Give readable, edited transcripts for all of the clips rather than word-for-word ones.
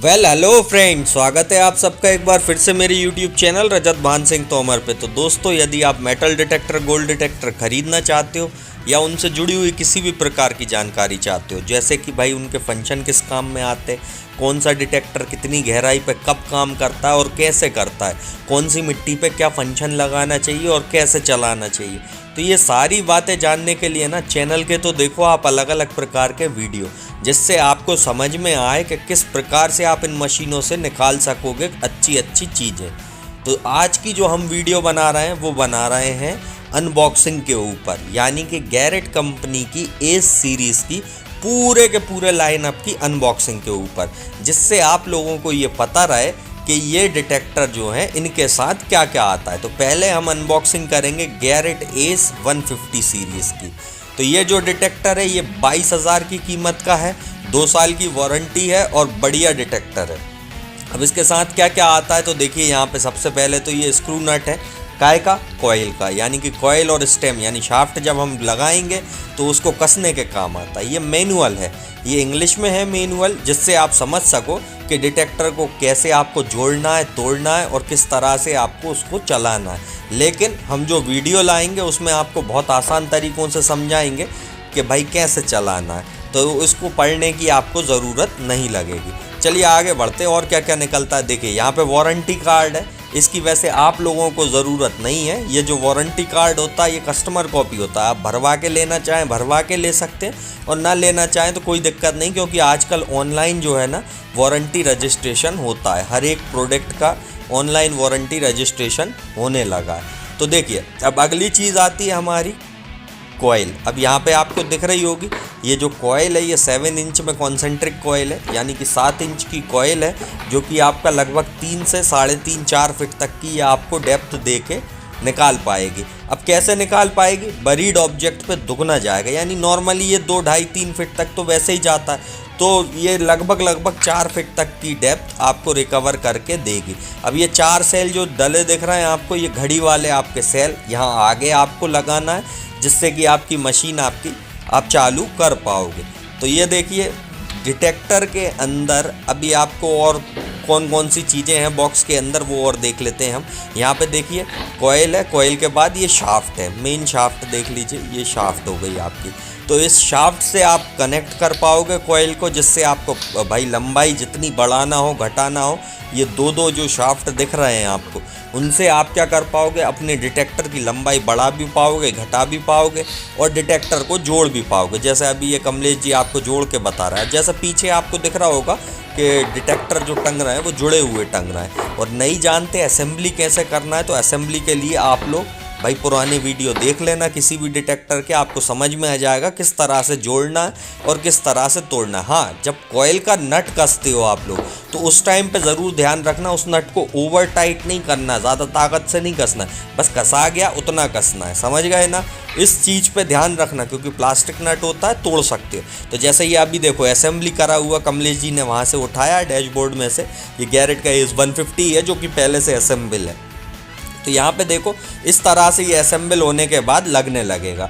Hello friend, स्वागत है आप सबका एक बार फिर से मेरे यूट्यूब चैनल रजत भान सिंह तोमर पे। तो दोस्तों, यदि आप मेटल डिटेक्टर, गोल्ड डिटेक्टर खरीदना चाहते हो या उनसे जुड़ी हुई किसी भी प्रकार की जानकारी चाहते हो, जैसे कि भाई उनके फंक्शन किस काम में आते, कौन सा डिटेक्टर कितनी गहराई पे कब काम करता है और कैसे करता है, कौन सी मिट्टी पे क्या फंक्शन लगाना चाहिए और कैसे चलाना चाहिए, तो ये सारी बातें जानने के लिए ना चैनल के तो देखो आप अलग अलग प्रकार के वीडियो, जिससे आपको समझ में आए कि किस प्रकार से आप इन मशीनों से निकाल सकोगे अच्छी अच्छी चीज़ें। तो आज की जो हम वीडियो बना रहे हैं वो बना रहे हैं अनबॉक्सिंग के ऊपर, यानी कि गैरेट कंपनी की एस सीरीज़ की पूरे के पूरे लाइनअप की अनबॉक्सिंग के ऊपर, जिससे आप लोगों को ये पता रहे कि ये डिटेक्टर जो है इनके साथ क्या क्या आता है। तो पहले हम अनबॉक्सिंग करेंगे गैरेट एस 150 सीरीज़ की। तो ये जो डिटेक्टर है ये 22,000 की कीमत का है, 2 साल की वारंटी है और बढ़िया डिटेक्टर है। अब इसके साथ क्या क्या आता है तो देखिए, यहाँ पे सबसे पहले तो ये स्क्रू नट है, काय का, कॉइल का, यानी कि कॉइल और स्टेम यानी शाफ्ट जब हम लगाएंगे तो उसको कसने के काम आता है। ये मैनुअल है, ये इंग्लिश में है मैनुअल, जिससे आप समझ सको कि डिटेक्टर को कैसे आपको जोड़ना है, तोड़ना है और किस तरह से आपको उसको चलाना है। लेकिन हम जो वीडियो लाएंगे उसमें आपको बहुत आसान तरीक़ों से समझाएंगे कि भाई कैसे चलाना है, तो इसको पढ़ने की आपको ज़रूरत नहीं लगेगी। चलिए आगे बढ़ते और क्या क्या निकलता है। देखिए यहाँ पे वारंटी कार्ड है, इसकी वैसे आप लोगों को ज़रूरत नहीं है। ये जो वारंटी कार्ड होता है ये कस्टमर कॉपी होता है, आप भरवा के लेना चाहें भरवा के ले सकते हैं और ना लेना चाहें तो कोई दिक्कत नहीं, क्योंकि आजकल ऑनलाइन जो है ना वारंटी रजिस्ट्रेशन होता है, हर एक प्रोडक्ट का ऑनलाइन वारंटी रजिस्ट्रेशन होने लगा है। तो देखिए अब अगली चीज़ आती है हमारी कॉइल। अब यहाँ पे आपको दिख रही होगी ये जो कॉइल है ये 7 इंच में कॉन्सेंट्रिक कॉइल है, यानी कि 7 इंच की कॉइल है, जो कि आपका लगभग 3 से 3.5-4 फीट तक की ये आपको डेप्थ दे के निकाल पाएगी। अब कैसे निकाल पाएगी, बरीड ऑब्जेक्ट पे दुगना जाएगा, यानी नॉर्मली ये 2-2.5-3 फीट तक तो वैसे ही जाता है, तो ये लगभग 4 फीट तक की डेप्थ आपको रिकवर करके देगी। अब ये 4 सेल जो डले दिख रहे हैं आपको, ये घड़ी वाले आपके सेल यहाँ आगे आपको लगाना है, जिससे कि आपकी मशीन आप चालू कर पाओगे। तो ये देखिए डिटेक्टर के अंदर अभी आपको और कौन कौन सी चीज़ें हैं बॉक्स के अंदर वो और देख लेते हैं हम। यहाँ पे देखिए कॉइल है, कॉइल के बाद ये शाफ्ट है, मेन शाफ्ट देख लीजिए, ये शाफ्ट हो गई आपकी। तो इस शाफ्ट से आप कनेक्ट कर पाओगे कॉइल को, जिससे आपको भाई लंबाई जितनी बढ़ाना हो घटाना हो, ये दो जो शाफ्ट दिख रहे हैं आपको, उनसे आप क्या कर पाओगे, अपने डिटेक्टर की लंबाई बढ़ा भी पाओगे, घटा भी पाओगे और डिटेक्टर को जोड़ भी पाओगे। जैसे अभी ये कमलेश जी आपको जोड़ के बता रहा है, जैसे पीछे आपको दिख रहा होगा कि डिटेक्टर जो टंग रहे हैं वो जुड़े हुए टंग रहे हैं। और नहीं जानते असेंबली कैसे करना है, तो असेंबली के लिए आप लोग भाई पुराने वीडियो देख लेना किसी भी डिटेक्टर के, आपको समझ में आ जाएगा किस तरह से जोड़ना है और किस तरह से तोड़ना है। हाँ, जब कॉइल का नट कसते हो आप लोग तो उस टाइम पे ज़रूर ध्यान रखना, उस नट को ओवर टाइट नहीं करना, ज़्यादा ताकत से नहीं कसना, बस कसा गया उतना कसना है, समझ गए ना। इस चीज़ पे ध्यान रखना, क्योंकि प्लास्टिक नट होता है, तोड़ सकते हो। तो जैसे ये अभी देखो असेंबली करा हुआ कमलेश जी ने वहाँ से उठाया डैशबोर्ड में से, ये गैरेट का एस 150 है जो कि पहले से असेंबल है। तो यहाँ पे देखो इस तरह से ये असेंबल होने के बाद लगने लगेगा।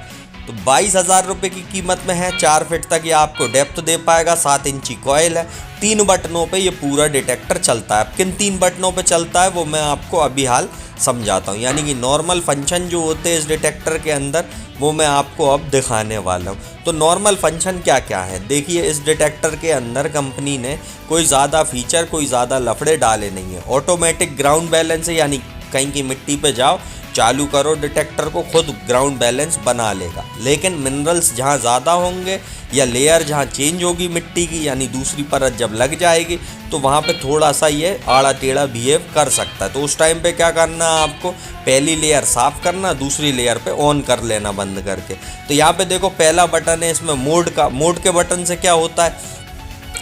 तो 22,000 रुपये की कीमत में है, 4 फीट तक ये आपको डेप्थ दे पाएगा, 7 इंची कॉइल है, 3 बटनों पे ये पूरा डिटेक्टर चलता है। किन 3 बटनों पे चलता है वो मैं आपको अभी हाल समझाता हूँ, यानी कि नॉर्मल फंक्शन जो होते हैं इस डिटेक्टर के अंदर वो मैं आपको अब दिखाने वाला हूँ। तो नॉर्मल फंक्शन क्या क्या है, देखिए इस डिटेक्टर के अंदर कंपनी ने कोई ज़्यादा फीचर, कोई ज़्यादा लफड़े डाले नहीं है। ऑटोमेटिक ग्राउंड बैलेंस है, यानी कहीं की मिट्टी पे जाओ, चालू करो डिटेक्टर को, खुद ग्राउंड बैलेंस बना लेगा। लेकिन मिनरल्स जहाँ ज़्यादा होंगे या लेयर जहाँ चेंज होगी मिट्टी की, यानी दूसरी परत जब लग जाएगी, तो वहाँ पे थोड़ा सा ये आड़ा टेढ़ा बिहेव कर सकता है। तो उस टाइम पे क्या करना है आपको, पहली लेयर साफ़ करना, दूसरी लेयर पे ऑन कर लेना बंद करके। तो यहाँ पे देखो पहला बटन है इसमें मोड का। मोड के बटन से क्या होता है,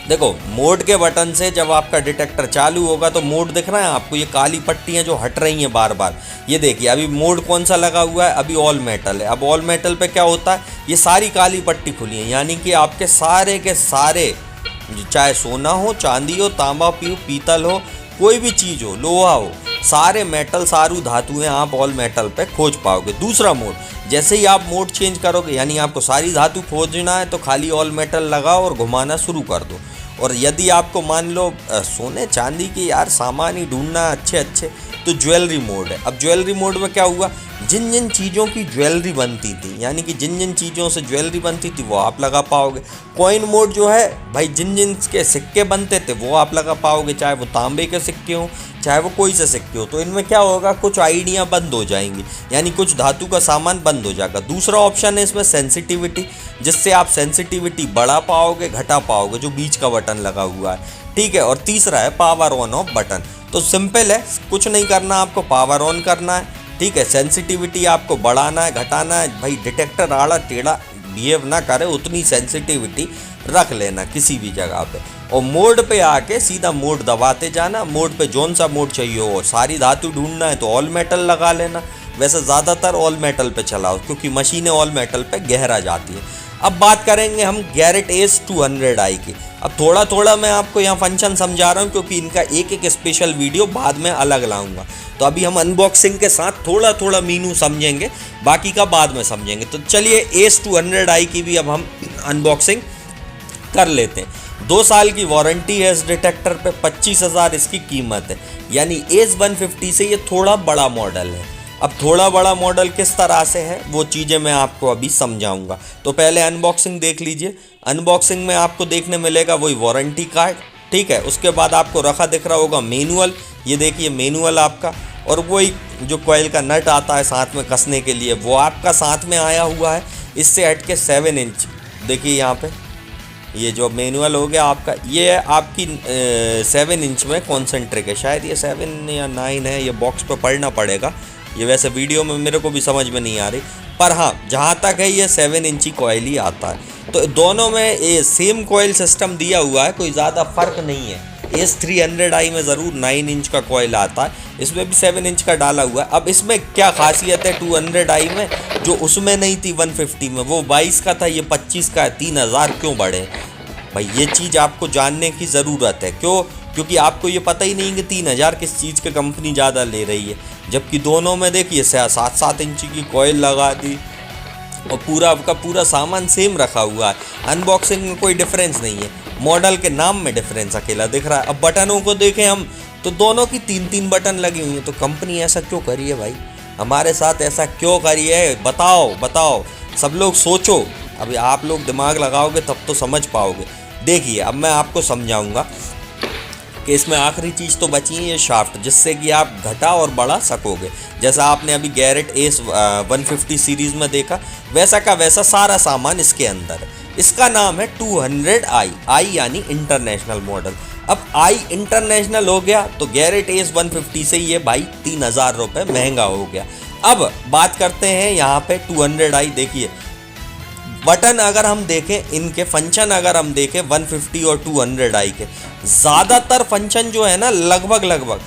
देखो मोड के बटन से जब आपका डिटेक्टर चालू होगा तो मोड दिख रहा है आपको, ये काली पट्टियाँ जो हट रही हैं बार बार, ये देखिए अभी मोड कौन सा लगा हुआ है, अभी ऑल मेटल है। अब ऑल मेटल पे क्या होता है, ये सारी काली पट्टी खुली है, यानी कि आपके सारे के सारे, चाहे सोना हो, चांदी हो, तांबा पीतल हो, कोई भी चीज़ हो, लोहा हो, सारे मेटल सारू धातुएँ आप ऑल मेटल पे खोज पाओगे। दूसरा मोड, जैसे ही आप मोड चेंज करोगे, यानी आपको सारी धातु खोजना है तो खाली ऑल मेटल लगाओ और घुमाना शुरू कर दो। और यदि आपको मान लो सोने चांदी की यार सामान ही ढूंढना अच्छे अच्छे, तो ज्वेलरी मोड है। अब ज्वेलरी मोड में क्या हुआ, जिन जिन चीज़ों की ज्वेलरी बनती थी, यानी कि जिन जिन चीज़ों से ज्वेलरी बनती थी वो आप लगा पाओगे। कॉइन मोड जो है भाई, जिन जिन के सिक्के बनते थे वो आप लगा पाओगे, चाहे वो तांबे के सिक्के हों चाहे वो कोई से सिक्के हो। तो इनमें क्या होगा, कुछ आइडिया बंद हो जाएंगी, यानी कुछ धातु का सामान बंद हो जाएगा। दूसरा ऑप्शन है इसमें सेंसिटिविटी, जिससे आप सेंसिटिविटी बढ़ा पाओगे घटा पाओगे, जो बीच का बटन लगा हुआ है, ठीक है। और तीसरा है पावर ऑन ऑफ बटन। तो सिंपल है, कुछ नहीं करना, आपको पावर ऑन करना है, ठीक है। सेंसिटिविटी आपको बढ़ाना है घटाना है, भाई डिटेक्टर आड़ा टेढ़ा बिहेव ना करे उतनी सेंसिटिविटी रख लेना किसी भी जगह पे। और मोड पे आके सीधा मोड दबाते जाना, मोड पे जौन सा मोड चाहिए हो। सारी धातु ढूंढना है तो ऑल मेटल लगा लेना, वैसे ज़्यादातर ऑल मेटल पे चलाओ क्योंकि मशीनें ऑल मेटल पे गहरा जाती हैं। अब बात करेंगे हम गैरेट एस 200i की। अब थोड़ा थोड़ा मैं आपको यहाँ फंक्शन समझा रहा हूँ क्योंकि इनका एक एक स्पेशल वीडियो बाद में अलग लाऊंगा। तो अभी हम अनबॉक्सिंग के साथ थोड़ा थोड़ा मीनू समझेंगे, बाकी का बाद में समझेंगे। तो चलिए एस 200i की भी अब हम अनबॉक्सिंग कर लेते हैं। 2 साल की वारंटी है इस डिटेक्टर पे, 25,000 इसकी कीमत है। यानी एस 150 से ये थोड़ा बड़ा मॉडल है। अब थोड़ा बड़ा मॉडल किस तरह से है वो चीज़ें मैं आपको अभी समझाऊंगा। तो पहले अनबॉक्सिंग देख लीजिए। अनबॉक्सिंग में आपको देखने मिलेगा वही वारंटी कार्ड, ठीक है। उसके बाद आपको रखा दिख रहा होगा मैनुअल, ये देखिए मैनुअल आपका, और वही जो कॉइल का नट आता है साथ में कसने के लिए वो आपका साथ में आया हुआ है। इससे हट के 7 इंच देखिए यहाँ पे, ये जो मैनुअल हो गया आपका, ये आपकी 7 इंच में कॉन्सेंट्रिक है। शायद ये 7 या 9 है, ये बॉक्स पे पढ़ना पड़ेगा, ये वैसे वीडियो में मेरे को भी समझ में नहीं आ रही, पर हाँ जहाँ तक है ये 7 इंची कॉइल ही आता है। तो दोनों में ये सेम कॉइल सिस्टम दिया हुआ है, कोई ज़्यादा फर्क नहीं है। एस 300i में ज़रूर 9 इंच का कॉइल आता है, इसमें भी 7 इंच का डाला हुआ है। अब इसमें क्या खासियत है 200i में जो उसमें नहीं थी 150 में, वो 22 का था, ये 25 का है। 3000 क्यों बढ़े भाई, ये चीज़ आपको जानने की ज़रूरत है। क्यों? क्योंकि आपको ये पता ही नहीं कि 3000 किस चीज़ की कंपनी ज़्यादा ले रही है, जबकि दोनों में देखिए 7-7 इंची की कॉइल लगा दी और पूरा का पूरा सामान सेम रखा हुआ है। अनबॉक्सिंग में कोई डिफरेंस नहीं है, मॉडल के नाम में डिफरेंस अकेला दिख रहा है। अब बटनों को देखें हम तो दोनों की 3-3 बटन लगी हुई हैं। तो कंपनी ऐसा क्यों करी है भाई, हमारे साथ ऐसा क्यों करी है, बताओ सब लोग सोचो। अभी आप लोग दिमाग लगाओगे तब तो समझ पाओगे। देखिए अब मैं आपको समझाऊंगा कि इसमें आखिरी चीज़ तो बची है ये शाफ्ट, जिससे कि आप घटा और बढ़ा सकोगे। जैसा आपने अभी गैरेट एस 150 सीरीज़ में देखा, वैसा का वैसा सारा सामान इसके अंदर है। इसका नाम है 200i, आई यानी इंटरनेशनल मॉडल। अब आई इंटरनेशनल हो गया तो गैरेट एस 150 से ये भाई 3000 रुपये महंगा हो गया। अब बात करते हैं यहाँ पे 200i। देखिए बटन अगर हम देखें, इनके फंक्शन अगर हम देखें 150 और 200i के, ज़्यादातर फंक्शन जो है ना लगभग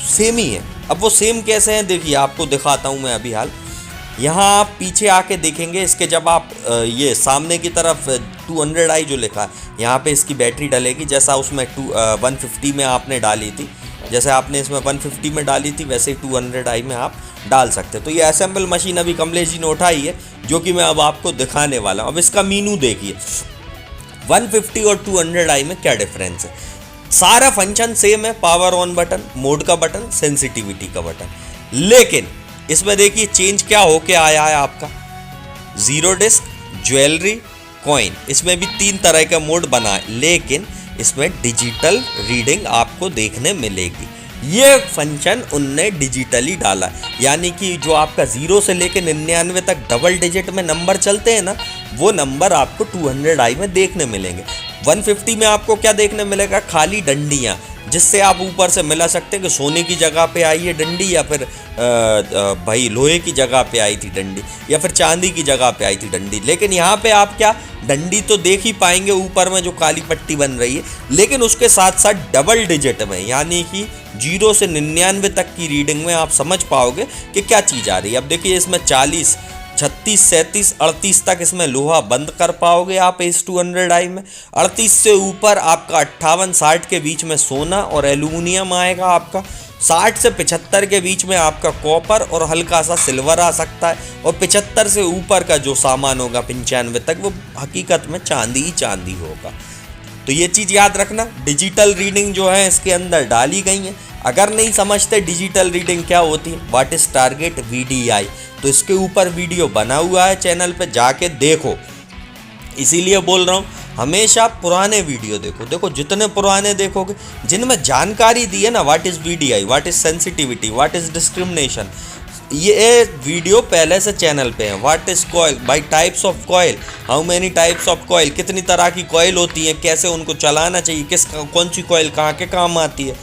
सेम ही है। अब वो सेम कैसे हैं देखिए आपको दिखाता हूँ मैं अभी हाल। यहाँ आप पीछे आके देखेंगे इसके, जब आप ये सामने की तरफ 200i जो लिखा है यहाँ पे इसकी बैटरी डलेगी, जैसा उसमें 150 में आपने डाली थी, जैसे आपने इसमें 150 में डाली थी वैसे ही 200i में आप डाल सकते। तो ये असेंबल मशीन अभी कमलेश जी ने उठाई है, जो कि मैं अब आपको दिखाने वाला हूँ। अब इसका मीनू देखिए, 150 और 200i में क्या डिफरेंस है। सारा फंक्शन सेम है, पावर ऑन बटन, मोड का बटन, सेंसिटिविटी का बटन, लेकिन इसमें देखिए चेंज क्या होके आया है आपका, जीरो डिस्क, ज्वेलरी, कॉइन। इसमें भी 3 तरह का मोड बना है, लेकिन इसमें डिजिटल रीडिंग आपको देखने मिलेगी। ये फंक्शन उनने डिजिटली डाला, यानी कि जो आपका 0 से लेकर 99 तक डबल डिजिट में नंबर चलते हैं ना, वो नंबर आपको 200i में देखने मिलेंगे। 150 में आपको क्या देखने मिलेगा, खाली डंडियाँ, जिससे आप ऊपर से मिला सकते हैं कि सोने की जगह पे आई है डंडी, या फिर भाई लोहे की जगह पे आई थी डंडी, या फिर चांदी की जगह पे आई थी डंडी। लेकिन यहाँ पे आप क्या डंडी तो देख ही पाएंगे ऊपर में जो काली पट्टी बन रही है, लेकिन उसके साथ साथ डबल डिजिट में, यानी कि 0 से 99 तक की रीडिंग में आप समझ पाओगे कि क्या चीज़ आ रही है। अब देखिए इसमें 40, 36, 37, 38 तक इसमें लोहा बंद कर पाओगे आप इस 200i में। 38 से ऊपर आपका 58, 60 के बीच में सोना और एल्यूमिनियम आएगा आपका। 60 से 75 के बीच में आपका कॉपर और हल्का सा सिल्वर आ सकता है। और 75 से ऊपर का जो सामान होगा 95 तक, वो हकीकत में चांदी ही चांदी होगा। तो ये चीज़ याद रखना, डिजिटल रीडिंग जो है इसके अंदर डाली गई है। अगर नहीं समझते डिजिटल रीडिंग क्या होती है, व्हाट इज टारगेट VDI, तो इसके ऊपर वीडियो बना हुआ है चैनल पे, जाके देखो। इसीलिए बोल रहा हूँ हमेशा पुराने वीडियो देखो। देखो जितने पुराने देखोगे, जिनमें जानकारी दी है ना, what is VDI, what is sensitivity, what is discrimination, ये वीडियो पहले से चैनल पे है। What is coil, by types of coil, how many types of coil, कितनी तरह की कॉयल होती हैं, कैसे उनको चलाना चाहिए, कौन सी कॉयल कहाँ के काम आती है,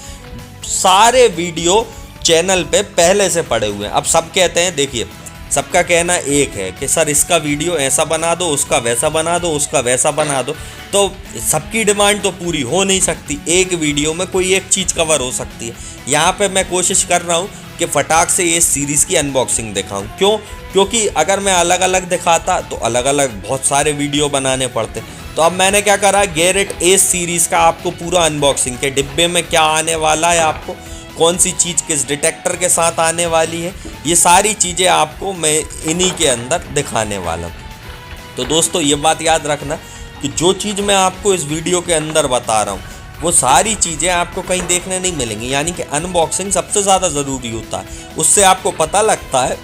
सारे वीडियो चैनल पे पहले से पड़े हुए हैं। अब सब कहते हैं, देखिए सबका कहना एक है कि सर इसका वीडियो ऐसा बना दो, उसका वैसा बना दो, उसका वैसा बना दो, तो सबकी डिमांड तो पूरी हो नहीं सकती। एक वीडियो में कोई एक चीज़ कवर हो सकती है। यहाँ पे मैं कोशिश कर रहा हूँ कि फटाक से ये सीरीज़ की अनबॉक्सिंग दिखाऊं। क्यों? क्योंकि अगर मैं अलग अलग दिखाता तो अलग अलग बहुत सारे वीडियो बनाने पड़ते। तो अब मैंने क्या करा, गैरेट एस सीरीज़ का आपको पूरा अनबॉक्सिंग के डिब्बे में क्या आने वाला है, आपको कौन सी चीज़ किस डिटेक्टर के साथ आने वाली है, ये सारी चीज़ें आपको मैं इन्हीं के अंदर दिखाने वाला हूँ। तो दोस्तों ये बात याद रखना कि जो चीज़ मैं आपको इस वीडियो के अंदर बता रहा हूँ वो सारी चीज़ें आपको कहीं देखने नहीं मिलेंगी। यानी कि अनबॉक्सिंग सबसे ज़्यादा ज़रूरी होता है, उससे आपको पता लगता है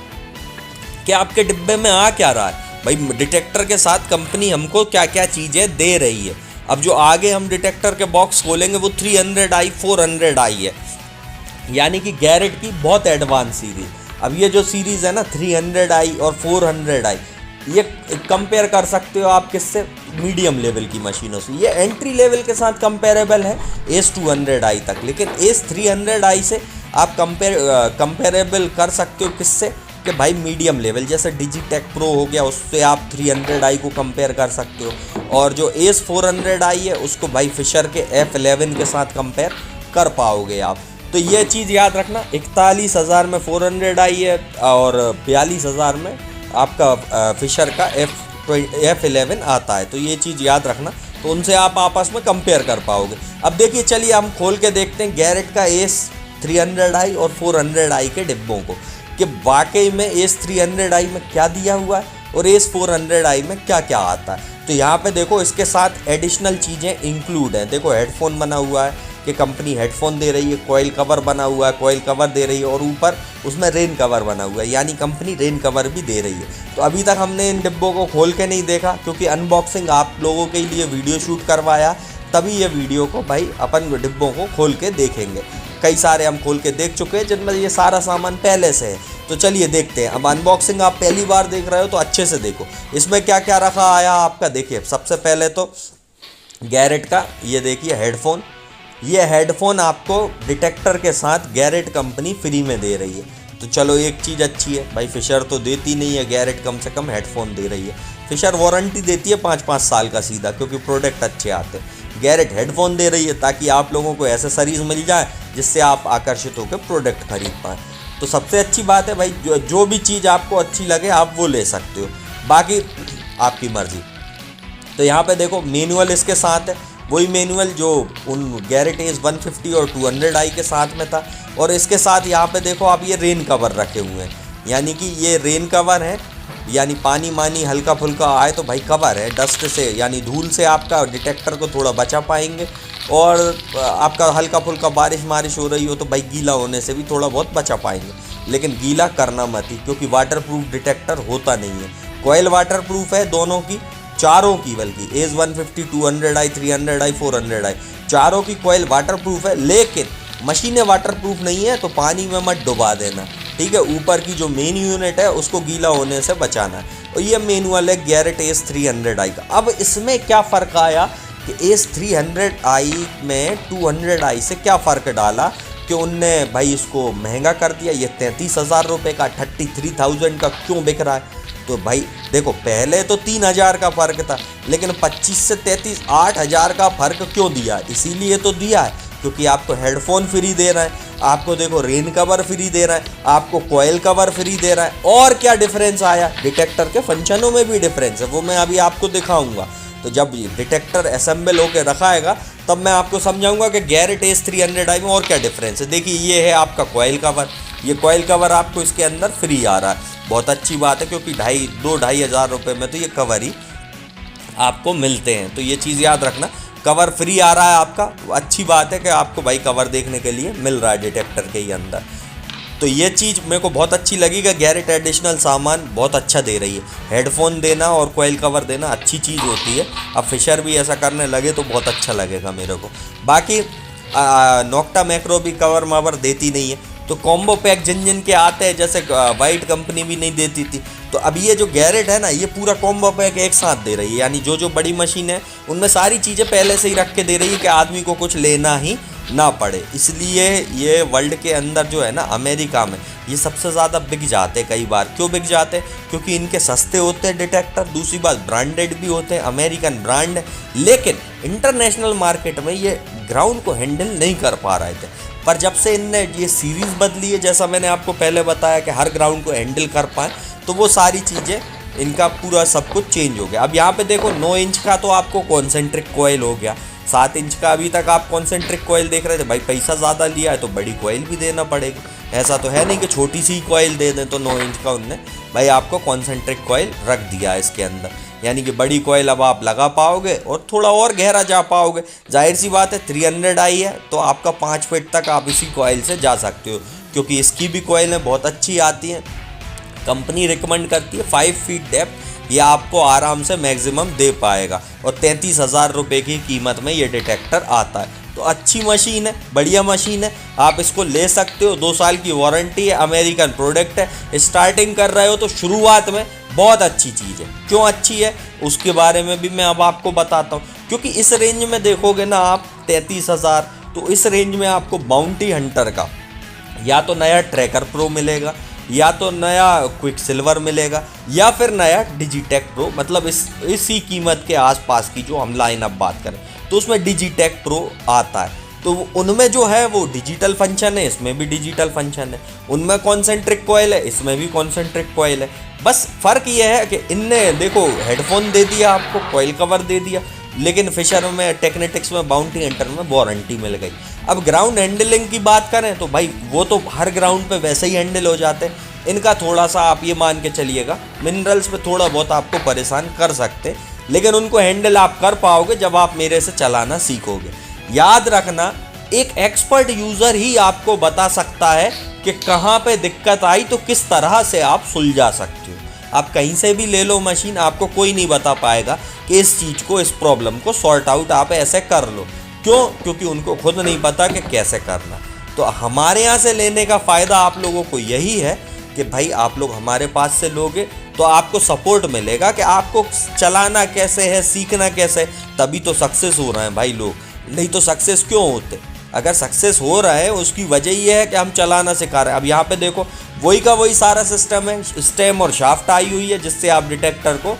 कि आपके डिब्बे में आ क्या रहा है। भाई डिटेक्टर के साथ कंपनी हमको क्या क्या चीज़ें दे रही है। अब जो आगे हम डिटेक्टर के बॉक्स खोलेंगे वो 300i 400i है, यानी कि गैरेट की बहुत एडवांस सीरीज। अब ये जो सीरीज़ है ना 300i और 400i, ये कंपेयर कर सकते हो आप किससे, मीडियम लेवल की मशीनों से। ये एंट्री लेवल के साथ कंपेरेबल है एस 200i तक, लेकिन एस 300i से आप कंपेरेबल कर सकते हो किससे, कि भाई मीडियम लेवल, जैसे डिजिटेक प्रो हो गया, उससे आप 300i को कंपेयर कर सकते हो। और जो एस 400i है उसको भाई फिशर के F11 के साथ कंपेयर कर पाओगे आप। तो ये चीज़ याद रखना, 41,000 में 400i है और 42,000 में आपका फिशर का F11 आता है। तो ये चीज़ याद रखना, तो उनसे आप आपस में कंपेयर कर पाओगे। अब देखिए चलिए हम खोल के देखते हैं गैरेट का एस 300i और 400i के डिब्बों को, कि वाकई में एस 300i में क्या दिया हुआ है और एस 400i में क्या क्या आता है। तो यहाँ पे देखो इसके साथ एडिशनल चीज़ें इंक्लूड हैं। देखो हेडफोन बना हुआ है कि कंपनी हेडफोन दे रही है, कॉइल कवर बना हुआ है, कॉइल कवर दे रही है, और ऊपर उसमें रेन कवर बना हुआ है, यानी कंपनी रेन कवर भी दे रही है। तो अभी तक हमने इन डिब्बों को खोल के नहीं देखा, क्योंकि अनबॉक्सिंग आप लोगों के लिए वीडियो शूट करवाया, तभी ये वीडियो को भाई अपन डिब्बों को खोल के देखेंगे। कई सारे हम खोल के देख चुके हैं जिनमें ये सारा सामान पहले से है। तो चलिए देखते हैं। अब अनबॉक्सिंग आप पहली बार देख रहे हो तो अच्छे से देखो इसमें क्या क्या रखा आया आपका। देखिए सबसे पहले तो गैरेट का ये देखिए हेडफोन, ये हेडफोन आपको डिटेक्टर के साथ गैरेट कंपनी फ्री में दे रही है। तो चलो एक चीज़ अच्छी है भाई, फिशर तो देती नहीं है, गैरेट कम से कम हेडफोन दे रही है। फिशर वारंटी देती है 5-5 साल का सीधा, क्योंकि प्रोडक्ट अच्छे आते हैं। गैरेट हेडफोन दे रही है ताकि आप लोगों को एसेसरीज मिल जाए जिससे आप आकर्षित होकर प्रोडक्ट खरीद पाएँ। तो सबसे अच्छी बात है भाई, जो भी चीज़ आपको अच्छी लगे आप वो ले सकते हो, बाकी आपकी मर्ज़ी। तो यहाँ पे देखो मैनुअल इसके साथ है, वही मैनुअल जो उन गैरेट एस 150 और 200i के साथ में था। और इसके साथ यहाँ पे देखो आप ये रेन कवर रखे हुए हैं, यानी कि ये रेन कवर है, यानी पानी मानी हल्का फुल्का आए तो भाई कवर है, डस्ट से यानी धूल से आपका डिटेक्टर को थोड़ा बचा पाएंगे। और आपका हल्का फुल्का बारिश हो रही हो तो भाई गीला होने से भी थोड़ा बहुत बचा पाएंगे, लेकिन गीला करना मत ही, क्योंकि वाटरप्रूफ डिटेक्टर होता नहीं है। कॉइल वाटरप्रूफ है दोनों की, चारों की, बल्कि एस 150 200i 300i 400i चारों की कॉइल वाटरप्रूफ है, लेकिन मशीनें वाटरप्रूफ नहीं है। तो पानी में मत डुबा देना, ठीक है। ऊपर की जो मेन यूनिट है उसको गीला होने से बचाना है। और ये मैनुअल है गैरेट एस 300i का। अब इसमें क्या फ़र्क आया कि एस 300i में 200i से क्या फ़र्क डाला कि उनने भाई इसको महंगा कर दिया। ये 33,000 रुपये का 33,000 का क्यों बिक रहा है। तो भाई देखो पहले तो 3,000 का फ़र्क था, लेकिन 25 से 33 8,000 का फ़र्क क्यों दिया। इसीलिए तो दिया है क्योंकि आपको हेडफोन फ्री दे रहा है, आपको देखो रेन कवर फ्री दे रहा है, आपको कॉइल कवर फ्री दे रहा है। और क्या डिफरेंस आया, डिटेक्टर के फंक्शनों में भी डिफरेंस है, वो मैं अभी आपको दिखाऊंगा। तो जब डिटेक्टर असेंबल होकर रखाएगा तब मैं आपको समझाऊंगा कि गैरेट एस 300i में और क्या डिफरेंस है। देखिए ये है आपका कॉइल कवर, ये कॉइल कवर आपको इसके अंदर फ्री आ रहा है। बहुत अच्छी बात है, क्योंकि 2-2.5 हज़ार रुपये में तो ये कवर ही आपको मिलते हैं। तो ये चीज़ याद रखना, कवर फ्री आ रहा है आपका, अच्छी बात है कि आपको भाई कवर देखने के लिए मिल रहा है डिटेक्टर के ही अंदर। तो ये चीज़ मेरे को बहुत अच्छी लगी कि गैरेट एडिशनल सामान बहुत अच्छा दे रही है। हेडफोन देना और कॉइल कवर देना अच्छी चीज़ होती है। अब फिशर भी ऐसा करने लगे तो बहुत अच्छा लगेगा मेरे को। बाकी नोक्टा मैक्रो भी कवर मावर देती नहीं है, तो कॉम्बो पैक जिन जिन के आते हैं, जैसे वाइट कंपनी भी नहीं देती थी, तो अब ये जो गैरेट है ना, ये पूरा कॉम्बो पैक एक साथ दे रही है। यानी जो जो बड़ी मशीन है उनमें सारी चीज़ें पहले से ही रख के दे रही है कि आदमी को कुछ लेना ही ना पड़े। इसलिए ये वर्ल्ड के अंदर जो है ना, अमेरिका में ये सबसे ज़्यादा बिक जाते हैं। कई बार क्यों बिक जाते हैं? क्योंकि इनके सस्ते होते हैं डिटेक्टर, दूसरी बात ब्रांडेड भी होते हैं, अमेरिकन ब्रांड है। लेकिन इंटरनेशनल मार्केट में ये ग्राउंड को हैंडल नहीं कर पा रहे थे। पर जब से इनने ये सीरीज़ बदली है, जैसा मैंने आपको पहले बताया कि हर ग्राउंड को हैंडल कर पाए, तो वो सारी चीज़ें इनका पूरा सब कुछ चेंज हो गया। अब यहाँ पे देखो 9 इंच का तो आपको कॉन्सेंट्रिक कॉइल हो गया, 7 इंच का अभी तक आप कॉन्सेंट्रिक कॉइल देख रहे थे। भाई पैसा ज़्यादा लिया है तो बड़ी कॉइल भी देना पड़ेगी। ऐसा तो है नहीं कि छोटी सी कॉइल दे दें। तो 9 इंच का उनने भाई आपको कॉन्सेंट्रिक कॉइल रख दिया है इसके अंदर, यानी कि बड़ी कॉइल अब आप लगा पाओगे और थोड़ा और गहरा जा पाओगे। जाहिर सी बात है 300 आई है तो आपका 5 फीट तक आप इसी कॉइल से जा सकते हो, क्योंकि इसकी भी कॉइलें बहुत अच्छी आती हैं। कंपनी रिकमेंड करती है 5 फीट डेप्थ, ये आपको आराम से मैक्सिमम दे पाएगा। और 33,000 रुपये की कीमत में ये डिटेक्टर आता है। तो अच्छी मशीन है, बढ़िया मशीन है, आप इसको ले सकते हो। 2 साल की वारंटी है, अमेरिकन प्रोडक्ट है। स्टार्टिंग कर रहे हो तो शुरुआत में बहुत अच्छी चीज़ है। क्यों अच्छी है उसके बारे में भी मैं अब आपको बताता हूँ। क्योंकि इस रेंज में देखोगे ना आप 33,000, तो इस रेंज में आपको बाउंटी हंटर का या तो नया ट्रैकर प्रो मिलेगा, या तो नया क्विक सिल्वर मिलेगा, या फिर नया डिजिटेक प्रो। मतलब इसी कीमत के आसपास की जो हम लाइन अब बात करें तो उसमें डिजिटेक प्रो आता है। तो उनमें जो है वो डिजिटल फंक्शन है, इसमें भी डिजिटल फंक्शन है। उनमें कॉन्सेंट्रिक कॉइल है, इसमें भी कॉन्सेंट्रिक कॉइल है। बस फ़र्क ये है कि इनने देखो हेडफोन दे दिया आपको, कॉइल कवर दे दिया, लेकिन फिशर में, टेक्नेटिक्स में, बाउंटी हंटर में वारंटी मिल गई। अब ग्राउंड हैंडलिंग की बात करें तो भाई वो तो हर ग्राउंड पे वैसे ही हैंडल हो जाते हैं। इनका थोड़ा सा आप ये मान के चलिएगा मिनरल्स पे थोड़ा बहुत आपको परेशान कर सकते हैं, लेकिन उनको हैंडल आप कर पाओगे जब आप मेरे से चलाना सीखोगे। याद रखना, एक एक्सपर्ट यूज़र ही आपको बता सकता है कि कहाँ पे दिक्कत आई तो किस तरह से आप सुलझा सकते हो। आप कहीं से भी ले लो मशीन, आपको कोई नहीं बता पाएगा कि इस चीज़ को, इस प्रॉब्लम को सॉर्ट आउट आप ऐसे कर लो। क्यों? क्योंकि उनको खुद नहीं पता कि कैसे करना। तो हमारे यहाँ से लेने का फ़ायदा आप लोगों को यही है कि भाई आप लोग हमारे पास से लोगे तो आपको सपोर्ट मिलेगा कि आपको चलाना कैसे है, सीखना कैसे है, तभी तो सक्सेस हो रहे हैं भाई लोग। नहीं तो सक्सेस क्यों होते? अगर सक्सेस हो रहा है उसकी वजह ये है कि हम चलाना सिखा रहे हैं। अब यहाँ पे देखो वही का वही सारा सिस्टम है, स्टेम और शाफ्ट आई हुई है जिससे आप डिटेक्टर को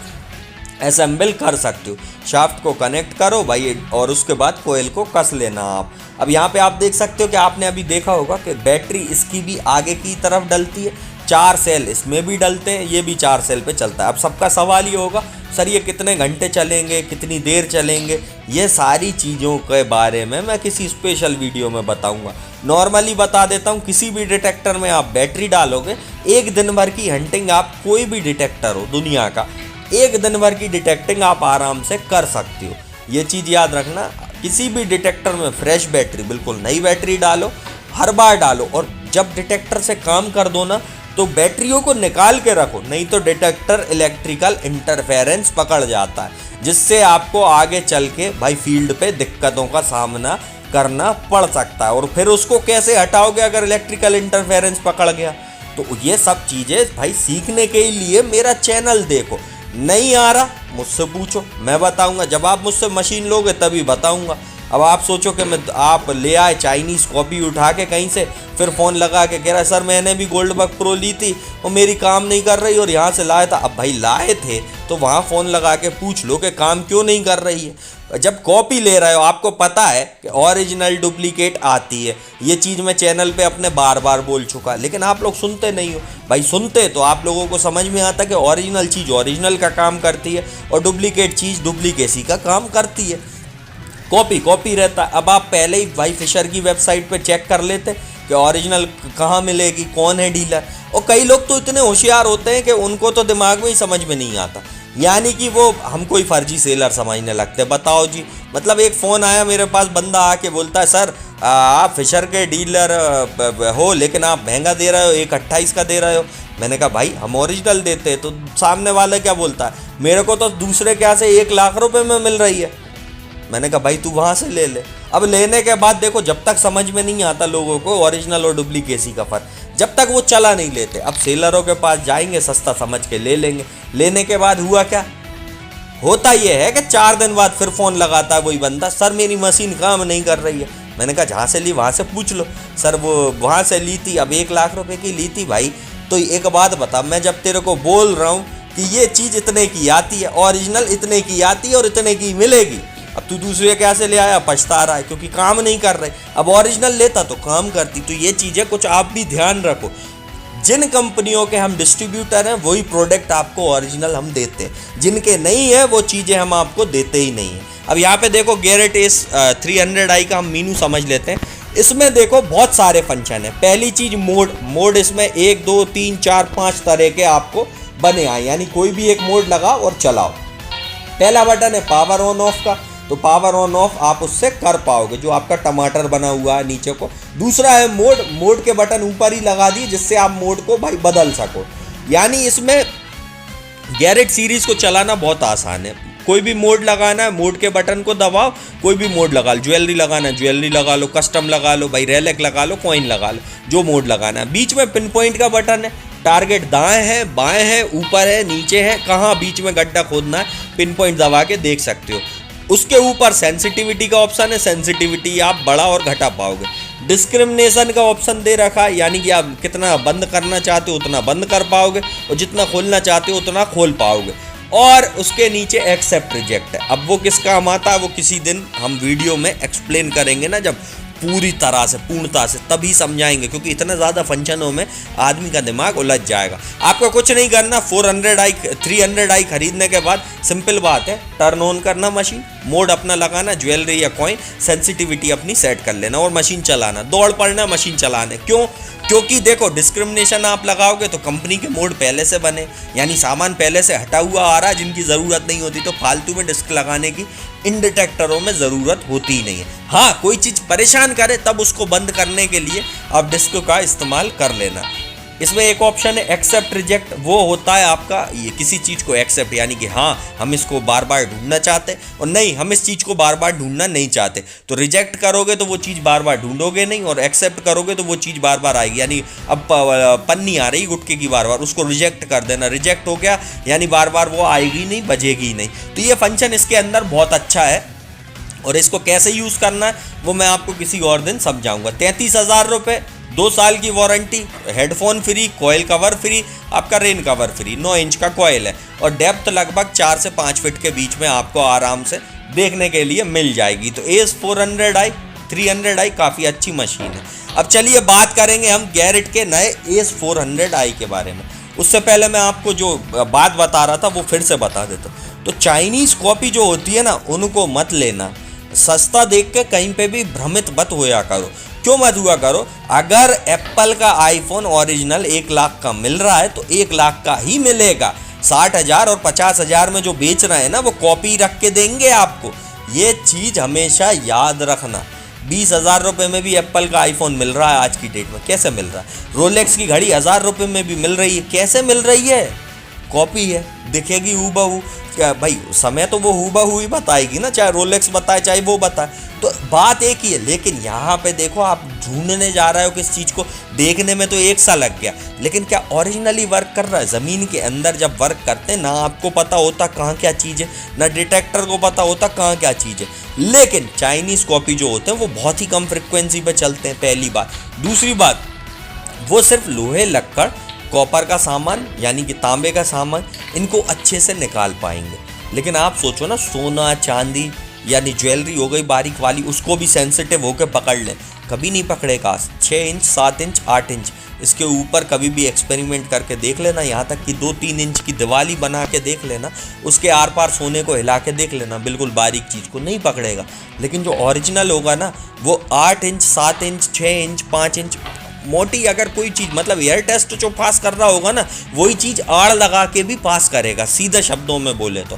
असेंबल कर सकते हो। शाफ्ट को कनेक्ट करो भाई और उसके बाद कोयल को कस लेना आप। अब यहाँ पे आप देख सकते हो कि आपने अभी देखा होगा कि बैटरी इसकी भी आगे की तरफ डलती है, 4 सेल इसमें भी डलते हैं, ये भी 4 सेल पे चलता है। अब सबका सवाल ये होगा सर ये कितने घंटे चलेंगे, कितनी देर चलेंगे? ये सारी चीज़ों के बारे में मैं किसी स्पेशल वीडियो में बताऊंगा। नॉर्मली बता देता हूँ, किसी भी डिटेक्टर में आप बैटरी डालोगे, 1 दिन भर की हंटिंग आप, कोई भी डिटेक्टर हो दुनिया का, 1 दिन भर की डिटेक्टिंग आप आराम से कर सकते हो। ये चीज़ याद रखना, किसी भी डिटेक्टर में फ्रेश बैटरी, बिल्कुल नई बैटरी डालो, हर बार डालो। और जब डिटेक्टर से काम कर दो ना तो बैटरियों को निकाल के रखो, नहीं तो डिटेक्टर इलेक्ट्रिकल इंटरफेरेंस पकड़ जाता है, जिससे आपको आगे चल के भाई फील्ड पे दिक्कतों का सामना करना पड़ सकता है। और फिर उसको कैसे हटाओगे अगर इलेक्ट्रिकल इंटरफेरेंस पकड़ गया? तो ये सब चीज़ें भाई सीखने के लिए मेरा चैनल देखो। नहीं आ रहा मुझसे पूछो, मैं बताऊंगा। जब आप मुझसे मशीन लोगे तभी बताऊंगा। अब आप सोचो कि मैं, आप ले आए चाइनीज़ कॉपी उठा के कहीं से, फिर फ़ोन लगा के कह रहा है सर मैंने भी गोल्डबर्ग प्रो ली थी और मेरी काम नहीं कर रही और यहाँ से लाया था। अब भाई लाए थे तो वहाँ फ़ोन लगा के पूछ लो कि काम क्यों नहीं कर रही है। जब कॉपी ले रहे हो, आपको पता है कि ओरिजिनल डुप्लीकेट आती है। ये चीज़ मैं चैनल पे अपने बार बार बोल चुका, लेकिन आप लोग सुनते नहीं हो। भाई सुनते तो आप लोगों को समझ में आता कि ओरिजिनल चीज़ ओरिजिनल का काम करती है और डुप्लीकेट चीज़ डुप्लीकेसी का काम करती है। कॉपी रहता है। अब आप पहले ही भाई फिशर की वेबसाइट पे चेक कर लेते कि ओरिजिनल कहाँ मिलेगी, कौन है डीलर। और कई लोग तो इतने होशियार होते हैं कि उनको तो दिमाग में ही समझ में नहीं आता, यानी कि वो हम कोई फर्जी सेलर समझने लगते हैं। बताओ जी, मतलब एक फ़ोन आया मेरे पास, बंदा आके बोलता है सर आप फिशर के डीलर हो लेकिन आप महंगा दे रहे हो, 1.28 का दे रहे हो। मैंने कहा भाई हम ओरिजिनल देते हैं। तो सामने वाला क्या बोलता है, मेरे को तो दूसरे के यहाँ से 1 लाख रुपए में मिल रही है। मैंने कहा भाई तू वहाँ से ले ले। अब लेने के बाद देखो, जब तक समझ में नहीं आता लोगों को ओरिजिनल और डुप्लीकेसी का फ़र्क, जब तक वो चला नहीं लेते। अब सेलरों के पास जाएंगे, सस्ता समझ के ले लेंगे। लेने के बाद हुआ क्या, होता ये है कि 4 दिन बाद फिर फ़ोन लगाता है वही बंदा, सर मेरी मशीन काम नहीं कर रही है। मैंने कहा जहाँ से ली वहाँ से पूछ लो। सर वो वहाँ से ली थी, अब 1 लाख रुपए की ली थी। भाई तो एक बात बता, मैं जब तेरे को बोल रहा हूँ कि ये चीज़ इतने की आती है, ओरिजिनल इतने की आती है और इतने की मिलेगी, अब तू दूसरे कैसे ले आया, पछता रहा है क्योंकि काम नहीं कर रहे। अब ओरिजिनल लेता तो काम करती। तो ये चीज़ें कुछ आप भी ध्यान रखो। जिन कंपनियों के हम डिस्ट्रीब्यूटर हैं वही प्रोडक्ट आपको ओरिजिनल हम देते हैं, जिनके नहीं है वो चीज़ें हम आपको देते ही नहीं हैं। अब यहाँ पे देखो गैरेट एस 300i का हम मीनू समझ लेते हैं। इसमें देखो बहुत सारे फंक्शन है। पहली चीज़ मोड इसमें 1 2 3 4 5 तरह के आपको बने आए, यानी कोई भी एक मोड लगाओ और चलाओ। पहला बटन है पावर ऑन ऑफ का, तो पावर ऑन ऑफ आप उससे कर पाओगे, जो आपका टमाटर बना हुआ है नीचे को। दूसरा है मोड के बटन ऊपर ही लगा दिए जिससे आप मोड को भाई बदल सको। यानी इसमें गैरेट सीरीज को चलाना बहुत आसान है। कोई भी मोड लगाना है, मोड के बटन को दबाओ, कोई भी मोड लगा लो। ज्वेलरी लगाना है ज्वेलरी लगा लो, कस्टम लगा लो, भाई रेलेक लगा लो, कॉइन लगा लो, जो मोड लगाना है। बीच में पिन पॉइंट का बटन है, टारगेट दाएं है बाएं है ऊपर है नीचे है, कहाँ बीच में गड्ढा खोदना है, पिन पॉइंट दबा के देख सकते हो। उसके ऊपर सेंसिटिविटी का ऑप्शन है, सेंसिटिविटी आप बढ़ा और घटा पाओगे। डिस्क्रिमिनेशन का ऑप्शन दे रखा है, यानी कि आप कितना बंद करना चाहते हो उतना बंद कर पाओगे और जितना खोलना चाहते हो उतना खोल पाओगे। और उसके नीचे एक्सेप्ट रिजेक्ट है। अब वो किस काम आता है वो किसी दिन हम वीडियो में एक्सप्लेन करेंगे ना, जब पूरी तरह से पूर्णता से, तभी समझाएंगे, क्योंकि इतने ज़्यादा फंक्शनों में आदमी का दिमाग उलझ जाएगा। आपको कुछ नहीं करना, 300i खरीदने के बाद सिंपल बात है, टर्न ऑन करना मशीन, मोड अपना लगाना ज्वेलरी या कॉइन, सेंसिटिविटी अपनी सेट कर लेना और मशीन चलाना। दौड़ पड़ना मशीन चलाने। क्यों? क्योंकि देखो डिस्क्रिमिनेशन आप लगाओगे तो कंपनी के मोड पहले से बने, यानी सामान पहले से हटा हुआ आ रहा है जिनकी ज़रूरत नहीं होती, तो फालतू में डिस्क लगाने की इन डिटेक्टरों में ज़रूरत होती ही नहीं है। हाँ, कोई चीज़ परेशान करे तब उसको बंद करने के लिए आप डिस्क का इस्तेमाल कर लेना। इसमें एक ऑप्शन है एक्सेप्ट रिजेक्ट, वो होता है आपका ये किसी चीज़ को एक्सेप्ट, यानी कि हाँ हम इसको बार बार ढूंढना चाहते हैं और नहीं हम इस चीज़ को बार बार ढूंढना नहीं चाहते। तो रिजेक्ट करोगे तो वो चीज़ बार बार ढूंढोगे नहीं, और एक्सेप्ट करोगे तो वो चीज़ बार बार आएगी। यानी अब पन्नी आ रही गुटके की बार बार, उसको रिजेक्ट कर देना, रिजेक्ट हो गया यानी बार बार वो आएगी नहीं, बजेगी नहीं। तो ये फंक्शन इसके अंदर बहुत अच्छा है और इसको कैसे यूज़ करना है वो मैं आपको किसी और दिन समझाऊंगा। 33,000 रुपये, 2 साल की warranty, headphone free, coil cover free, आपका रेन कवर फ्री, 9 इंच का कॉइल है और डेप्थ लगभग 4 से 5 फीट के बीच में आपको आराम से देखने के लिए मिल जाएगी। तो एस 400i 300i काफ़ी अच्छी मशीन है। अब चलिए बात करेंगे हम गैरेट के नए एस 400i के बारे में। उससे पहले मैं आपको जो बात बता रहा था वो फिर से बता देता हूँ। तो चाइनीज़ कॉपी जो होती है ना, उनको मत लेना। सस्ता देख के कहीं पे भी भ्रमित मत होया करो। क्यों मत हुआ करो? अगर एप्पल का आईफोन ओरिजिनल 1 लाख का मिल रहा है तो 1 लाख का ही मिलेगा। 60,000 और 50,000 में जो बेच रहे हैं ना वो कॉपी रख के देंगे आपको। ये चीज़ हमेशा याद रखना। 20,000 रुपये में भी एप्पल का आईफोन मिल रहा है आज की डेट में, कैसे मिल रहा है? रोलेक्स की घड़ी 1,000 रुपये में भी मिल रही है, कैसे मिल रही है? कॉपी है, दिखेगी हूबहू। क्या भाई, समय तो वो हूबहू ही बताएगी ना, चाहे रोलेक्स बताए चाहे वो बताए, तो बात एक ही है। लेकिन यहाँ पे देखो आप ढूंढने जा रहे हो किस चीज़ को, देखने में तो 1 साल लग गया, लेकिन क्या ओरिजिनली वर्क कर रहा है? ज़मीन के अंदर जब वर्क करते हैं ना, आपको पता होता कहाँ क्या चीज़ है, ना डिटेक्टर को पता होता कहाँ क्या चीज़ है। लेकिन चाइनीज़ कॉपी जो होते हैं वो बहुत ही कम फ्रिक्वेंसी पे चलते हैं, पहली बात। दूसरी बात, वो सिर्फ लोहे लक्कड़ कॉपर का सामान यानी कि तांबे का सामान इनको अच्छे से निकाल पाएंगे। लेकिन आप सोचो ना, सोना चांदी यानी ज्वेलरी हो गई बारीक वाली, उसको भी सेंसिटिव होकर पकड़ लें, कभी नहीं पकड़ेगा। 6 इंच 7 इंच 8 इंच इसके ऊपर कभी भी एक्सपेरिमेंट करके देख लेना, यहाँ तक कि 2-3 इंच की दिवाली बना के देख लेना, उसके आर पार सोने को हिला के देख लेना, बिल्कुल बारीक चीज़ को नहीं पकड़ेगा। लेकिन जो ओरिजिनल होगा ना वो 8 इंच 7 इंच 6 इंच 5 इंच मोटी अगर कोई चीज़, मतलब एयर टेस्ट जो पास कर रहा होगा ना, वही चीज़ आड़ लगा के भी पास करेगा, सीधे शब्दों में बोले तो।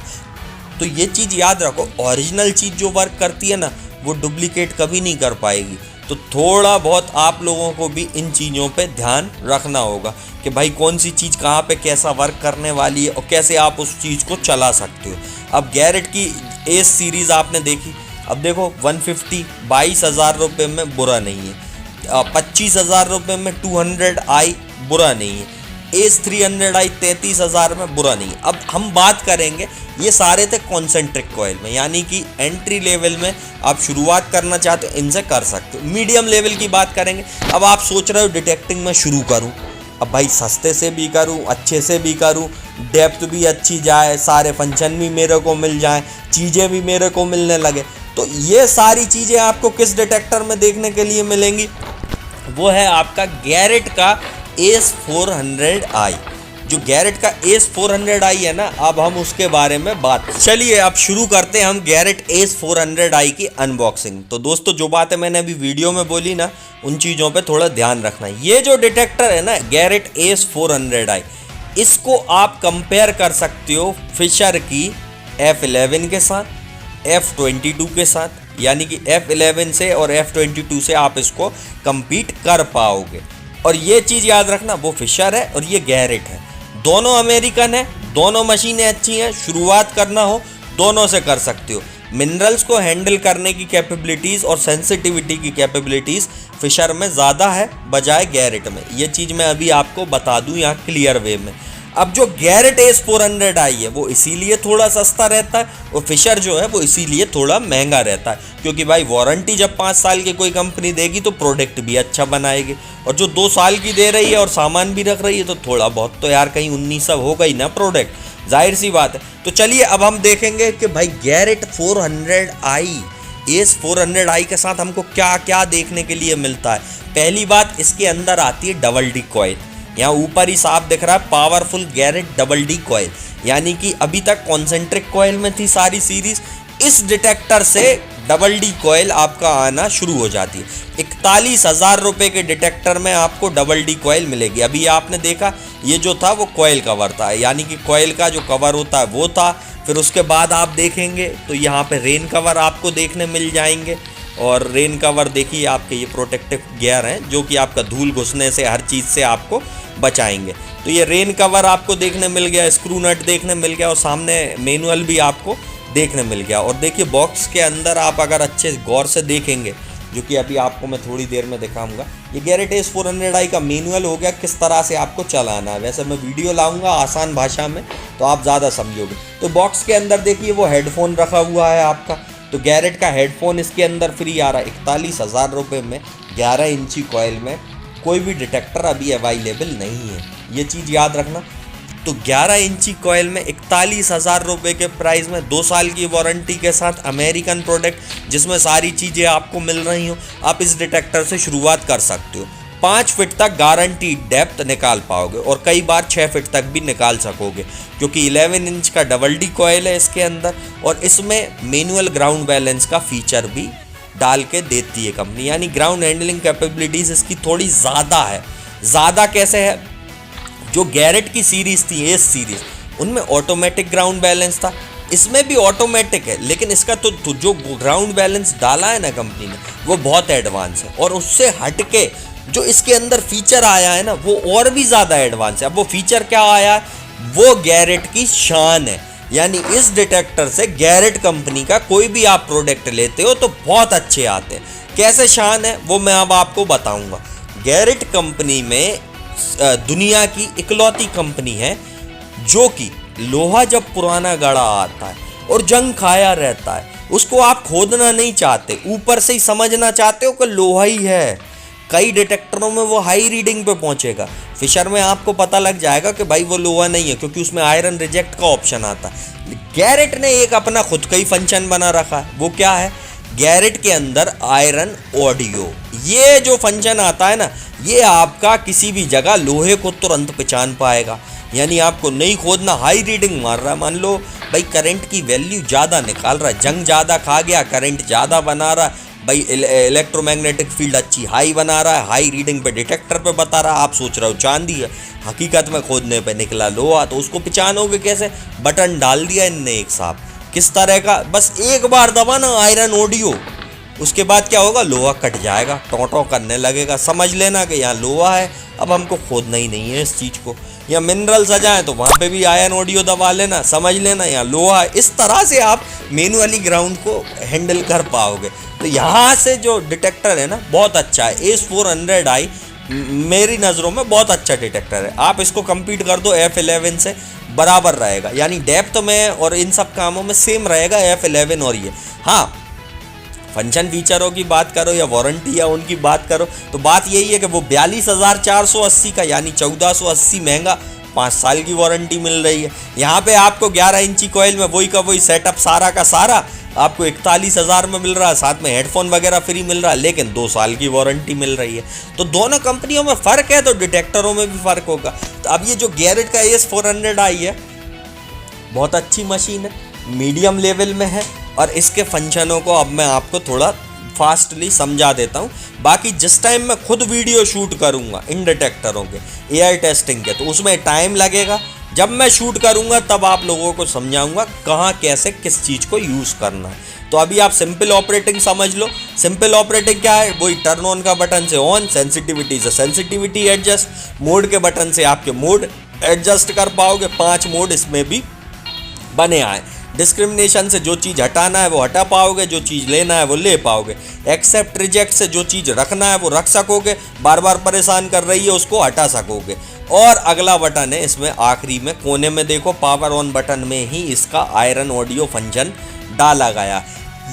तो ये चीज़ याद रखो, ओरिजिनल चीज़ जो वर्क करती है ना वो डुप्लीकेट कभी नहीं कर पाएगी। तो थोड़ा बहुत आप लोगों को भी इन चीज़ों पे ध्यान रखना होगा कि भाई कौन सी चीज़ कहाँ पे कैसा वर्क करने वाली है और कैसे आप उस चीज़ को चला सकते हो। अब गैरेट की एस सीरीज़ आपने देखी, अब देखो 150 22,000 रुपये में बुरा नहीं है, 25,000 रुपये में 200i बुरा नहीं है, एस 300i 33,000 में बुरा नहीं है। अब हम बात करेंगे, ये सारे थे कॉन्सेंट्रिक कॉइल में, यानी कि एंट्री लेवल में आप शुरुआत करना चाहते हो इनसे कर सकते हो। मीडियम लेवल की बात करेंगे, अब आप सोच रहे हो डिटेक्टिंग में शुरू करूं, अब भाई सस्ते से भी करूं, अच्छे से भी करूं, डेप्थ भी अच्छी जाए, सारे फंक्शन भी मेरे को मिल जाए, चीज़ें भी मेरे को मिलने लगे, तो ये सारी चीज़ें आपको किस डिटेक्टर में देखने के लिए मिलेंगी? वो है आपका गैरेट का एस 400i। जो गैरेट का एस 400i है ना, अब हम उसके बारे में बात, चलिए अब शुरू करते हैं हम गैरेट एस 400i की अनबॉक्सिंग। तो दोस्तों जो बातें मैंने अभी वीडियो में बोली ना, उन चीज़ों पे थोड़ा ध्यान रखना है। ये जो डिटेक्टर है ना गैरेट एस 400i, इसको आप कंपेयर कर सकते हो फिशर की F11 के साथ, F22 के साथ, यानी कि F11 से और F22 से आप इसको compete कर पाओगे। और ये चीज़ याद रखना, वो फिशर है और ये गैरेट है, दोनों अमेरिकन है, दोनों मशीनें अच्छी हैं, शुरुआत करना हो दोनों से कर सकते हो। मिनरल्स को हैंडल करने की कैपेबिलिटीज़ और सेंसिटिविटी की कैपेबिलिटीज़ फिशर में ज़्यादा है बजाय गैरेट में, ये चीज़ मैं अभी आपको बता दूं यहाँ क्लियर वे में। अब जो गैरेट एस 400i है वो इसीलिए थोड़ा सस्ता रहता है और फिशर जो है वो इसीलिए थोड़ा महंगा रहता है, क्योंकि भाई वारंटी जब 5 साल की कोई कंपनी देगी तो प्रोडक्ट भी अच्छा बनाएगी, और जो 2 साल की दे रही है और सामान भी रख रही है तो थोड़ा बहुत तो यार कहीं 19 होगा ही ना प्रोडक्ट, जाहिर सी बात है। तो चलिए अब हम देखेंगे कि भाई गैरेट 400i एस 400i के साथ हमको क्या क्या देखने के लिए मिलता है। पहली बात, इसके अंदर आती है डबल डी कॉइल, यहाँ ऊपर ही साफ दिख रहा है powerful Garrett double D coil, यानी कि अभी तक कॉन्सेंट्रिक कॉइल में थी सारी सीरीज, इस डिटेक्टर से डबल डी कॉइल आपका आना शुरू हो जाती है। 41,000 रुपये के डिटेक्टर में आपको डबल डी कॉइल मिलेगी। अभी आपने देखा ये जो था वो कॉइल कवर था, यानी कि कॉइल का जो कवर होता है वो था। फिर उसके बाद आप देखेंगे तो यहाँ पे रेन कवर आपको देखने मिल जाएंगे, और रेन कवर देखिए आपके ये प्रोटेक्टिव गियर हैं जो कि आपका धूल घुसने से हर चीज़ से आपको बचाएंगे। तो ये रेन कवर आपको देखने मिल गया, स्क्रू नट देखने मिल गया और सामने मैनुअल भी आपको देखने मिल गया। और देखिए बॉक्स के अंदर आप अगर अच्छे गौर से देखेंगे, जो कि अभी आपको मैं थोड़ी देर में दिखाऊंगा, ये गैरेट एस 400i का मैनुअल हो गया किस तरह से आपको चलाना है। वैसे मैं वीडियो लाऊंगा आसान भाषा में तो आप ज़्यादा समझोगे। तो बॉक्स के अंदर देखिए वो हेडफोन रखा हुआ है आपका, तो गैरेट का हेडफोन इसके अंदर फ्री आ रहा है। 41,000 रुपये में 11 इंची कॉइल में कोई भी डिटेक्टर अभी अवेलेबल नहीं है, ये चीज़ याद रखना। तो 11 इंची कॉइल में 41,000 रुपये के प्राइस में 2 साल की वारंटी के साथ अमेरिकन प्रोडक्ट जिसमें सारी चीज़ें आपको मिल रही हो, आप इस डिटेक्टर से शुरुआत कर सकते हो। 5 फीट तक गारंटी डेप्थ निकाल पाओगे और कई बार 6 फीट तक भी निकाल सकोगे, क्योंकि 11 इंच का डबल डी कॉइल है इसके अंदर, और इसमें मैनुअल ग्राउंड बैलेंस का फीचर भी डाल के देती है कंपनी, यानी ग्राउंड हैंडलिंग कैपेबिलिटीज़ इसकी थोड़ी ज़्यादा है। ज़्यादा कैसे है? जो गैरेट की सीरीज़ थी एस सीरीज़, उनमें ऑटोमेटिक ग्राउंड बैलेंस था, इसमें भी ऑटोमेटिक है, लेकिन इसका तो जो ग्राउंड बैलेंस डाला है ना कंपनी ने वो बहुत एडवांस है, और उससे हट के जो इसके अंदर फीचर आया है ना वो और भी ज़्यादा एडवांस है। अब वो फीचर क्या आया है, वो गैरेट की शान है, यानी इस डिटेक्टर से गैरेट कंपनी का कोई भी आप प्रोडक्ट लेते हो तो बहुत अच्छे आते हैं। कैसे शान है वो मैं अब आपको बताऊंगा। गैरेट कंपनी में दुनिया की इकलौती कंपनी है जो कि लोहा जब पुराना गड़ा आता है और जंग खाया रहता है उसको आप खोदना नहीं चाहते, ऊपर से ही समझना चाहते हो कि लोहा ही है। कई डिटेक्टरों में वो हाई रीडिंग पे पहुंचेगा, फिशर में आपको पता लग जाएगा कि भाई वो लोहा नहीं है, क्योंकि उसमें आयरन रिजेक्ट का ऑप्शन आता है। गैरेट ने एक अपना खुद का ही फंक्शन बना रखा है, वो क्या है, गैरेट के अंदर आयरन ऑडियो, ये जो फंक्शन आता है ना ये आपका किसी भी जगह लोहे को तुरंत पहचान पाएगा, यानी आपको नहीं खोदना। हाई रीडिंग मार रहा है, मान लो भाई करंट की वैल्यू ज़्यादा निकाल रहा है, जंग ज़्यादा खा गया, करंट ज़्यादा बना रहा है, भाई इलेक्ट्रोमैग्नेटिक फील्ड अच्छी हाई बना रहा है, हाई रीडिंग पे डिटेक्टर पे बता रहा है, आप सोच रहे हो चांदी है, हकीकत में खोदने पे निकला लोहा, तो उसको पहचानोगे कैसे? बटन डाल दिया इनने एक साथ, किस तरह का, बस एक बार दबाना आयरन ऑडियो, उसके बाद क्या होगा, लोहा कट जाएगा, टों करने लगेगा। समझ लेना कि यहाँ लोहा है, अब हमको खोदना ही नहीं है इस चीज़ को। या मिनरल सजाएं तो वहाँ पे भी आयरन ऑडियो दबा लेना, समझ लेना यहाँ लोहा है। इस तरह से आप मैनुअली ग्राउंड को हैंडल कर पाओगे। तो यहाँ से जो डिटेक्टर है ना, बहुत अच्छा है। ACE400i मेरी नज़रों में बहुत अच्छा डिटेक्टर है। आप इसको कंपीट कर दो F11 से, बराबर रहेगा, यानी डेप्थ में और इन सब कामों में सेम रहेगा F11 और ये। हाँ, फंक्शन फीचरों की बात करो या वारंटी या उनकी बात करो तो बात यही है कि वो 42,480 का, यानी 1480 महंगा, 5 साल की वारंटी मिल रही है। यहाँ पे आपको 11 इंची कॉइल में वही का वही सेटअप सारा का सारा आपको 41,000 में मिल रहा है, साथ में हेडफोन वगैरह फ्री मिल रहा है, लेकिन 2 साल की वारंटी मिल रही है। तो दोनों कंपनियों में फ़र्क है, तो डिटेक्टरों में भी फ़र्क होगा। तो अब ये जो गैरेट का ACE400i है, बहुत अच्छी मशीन है, मीडियम लेवल में है, और इसके फंक्शनों को अब मैं आपको थोड़ा फास्टली समझा देता हूँ। बाकी जिस टाइम मैं खुद वीडियो शूट करूँगा इन डिटेक्टरों के एआई टेस्टिंग के, तो उसमें टाइम लगेगा। जब मैं शूट करूँगा तब आप लोगों को समझाऊँगा कहाँ कैसे किस चीज़ को यूज़ करना है। तो अभी आप सिंपल ऑपरेटिंग समझ लो। सिंपल ऑपरेटिंग क्या है, वही टर्न ऑन का बटन से ऑन, सेंसिटिविटी से सेंसिटिविटी एडजस्ट, मोड के बटन से आपके मोड एडजस्ट कर पाओगे। 5 मोड इसमें भी बने आए। डिस्क्रिमिनेशन से जो चीज़ हटाना है वो हटा पाओगे, जो चीज़ लेना है वो ले पाओगे। एक्सेप्ट रिजेक्ट से जो चीज़ रखना है वो रख सकोगे, बार बार परेशान कर रही है उसको हटा सकोगे। और अगला बटन है इसमें आखिरी में कोने में देखो, पावर ऑन बटन में ही इसका आयरन ऑडियो फंक्शन डाला गया।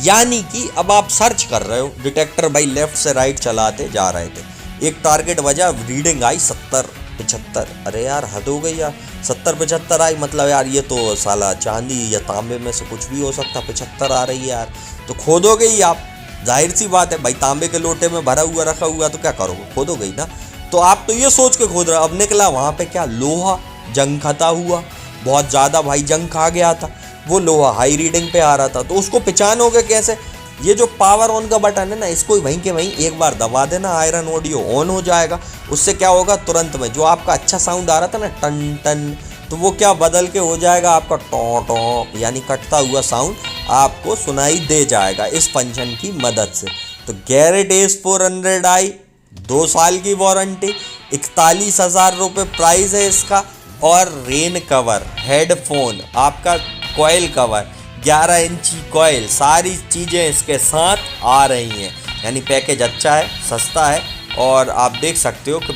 यानी कि अब आप सर्च कर रहे हो, डिटेक्टर भाई लेफ्ट से राइट चलाते जा रहे थे, एक टारगेट बजा, रीडिंग आई 70-75, अरे यार हद हो गई यार, 70-75 आई, मतलब यार ये तो साला चांदी या तांबे में से कुछ भी हो सकता, 75 आ रही है यार। तो खोदोगे ही आप, जाहिर सी बात है भाई, तांबे के लोटे में भरा हुआ रखा हुआ तो क्या करोगे, खोदोगे ही ना। तो आप तो ये सोच के खोद रहे हो, अब निकला वहाँ पे क्या, लोहा जंग खता हुआ, बहुत ज़्यादा भाई जंग खा गया था, वो लोहा हाई रीडिंग पे आ रहा था। तो उसको पहचानोगे कैसे, ये जो पावर ऑन का बटन है ना, इसको वहीं के वहीं एक बार दबा देना, आयरन ऑडियो ऑन हो जाएगा। उससे क्या होगा, तुरंत में जो आपका अच्छा साउंड आ रहा था ना, टन टन, तो वो क्या बदल के हो जाएगा आपका टॉ टॉ, यानी कटता हुआ साउंड आपको सुनाई दे जाएगा इस फंक्शन की मदद से। तो गैरेट ACE400i 2 साल की वारंटी, 41,000 रुपये प्राइस है इसका। और रेन कवर, हेडफोन, आपका कॉइल कवर, 11 इंची कॉइल, सारी चीज़ें इसके साथ आ रही हैं। यानी पैकेज अच्छा है, सस्ता है, और आप देख सकते हो कि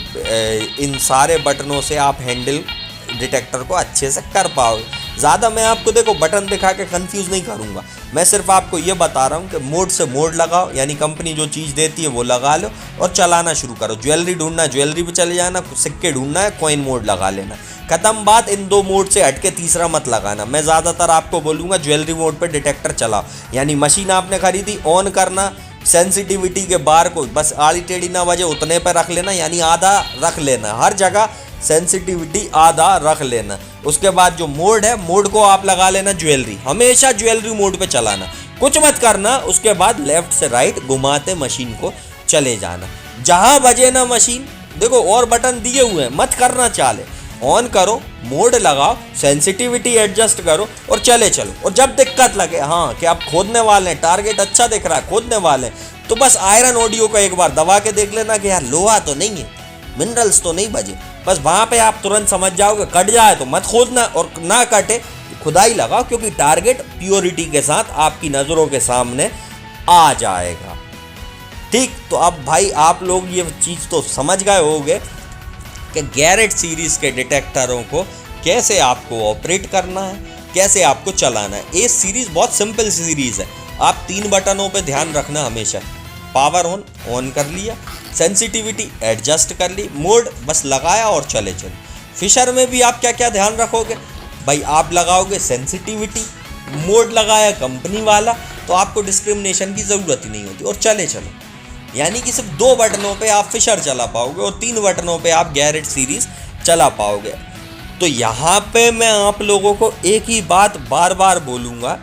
इन सारे बटनों से आप हैंडल डिटेक्टर को अच्छे से कर पाओगे। ज़्यादा मैं आपको देखो बटन दिखा के कंफ्यूज नहीं करूँगा, मैं सिर्फ आपको ये बता रहा हूँ कि मोड से मोड लगाओ, यानी कंपनी जो चीज़ देती है वो लगा लो और चलाना शुरू करो। ज्वेलरी ढूंढना है ज्वेलरी पे चले जाना, सिक्के ढूंढना है कॉइन मोड लगा लेना, खत्म बात। इन 2 मोड से हट के तीसरा मत लगाना। मैं ज़्यादातर आपको बोलूँगा ज्वेलरी मोड पे डिटेक्टर चलाओ, यानी मशीन आपने खरीदी, ऑन करना, सेंसिटिविटी के बार को बस आड़ी टेढ़ी ना बजे उतने पर रख लेना, यानी आधा रख लेना, हर जगह सेंसिटिविटी आधा रख लेना। उसके बाद जो मोड है, मोड को आप लगा लेना ज्वेलरी, हमेशा ज्वेलरी मोड पे चलाना, कुछ मत करना। उसके बाद लेफ्ट से राइट घुमाते मशीन को चले जाना, जहाँ बजे ना मशीन, देखो और बटन दिए हुए हैं, मत करना चाले, ऑन करो, मोड लगाओ, सेंसिटिविटी एडजस्ट करो और चले चलो। और जब दिक्कत लगे, हाँ कि आप खोदने वाले हैं, टारगेट अच्छा दिख रहा है, खोदने वाले हैं, तो बस आयरन ऑडियो को एक बार दबा के देख लेना कि यार लोहा तो नहीं है, मिनरल्स तो नहीं बजे, बस वहाँ पे आप तुरंत समझ जाओगे। कट जाए तो मत खोदना, और ना कटे खुदाई लगाओ, क्योंकि टारगेट प्योरिटी के साथ आपकी नज़रों के सामने आ जाएगा। ठीक, तो अब भाई आप लोग ये चीज़ तो समझ गए होंगे कि गैरेट सीरीज़ के डिटेक्टरों को कैसे आपको ऑपरेट करना है, कैसे आपको चलाना है। ये सीरीज़ बहुत सिंपल सीरीज़ है। आप 3 बटनों पे ध्यान रखना हमेशा, पावर ऑन कर लिया, सेंसिटिविटी एडजस्ट कर ली, मोड बस लगाया और चले चलो। फिशर में भी आप क्या क्या ध्यान रखोगे भाई, आप लगाओगे सेंसिटिविटी, मोड लगाया कंपनी वाला, तो आपको डिस्क्रिमिनेशन की ज़रूरत ही नहीं होती, और चले चलो। यानी कि सिर्फ 2 बटनों पे आप फिशर चला पाओगे और 3 बटनों पे आप गैरेट सीरीज़ चला पाओगे। तो यहाँ पे मैं आप लोगों को एक ही बात बार बार बोलूँगा,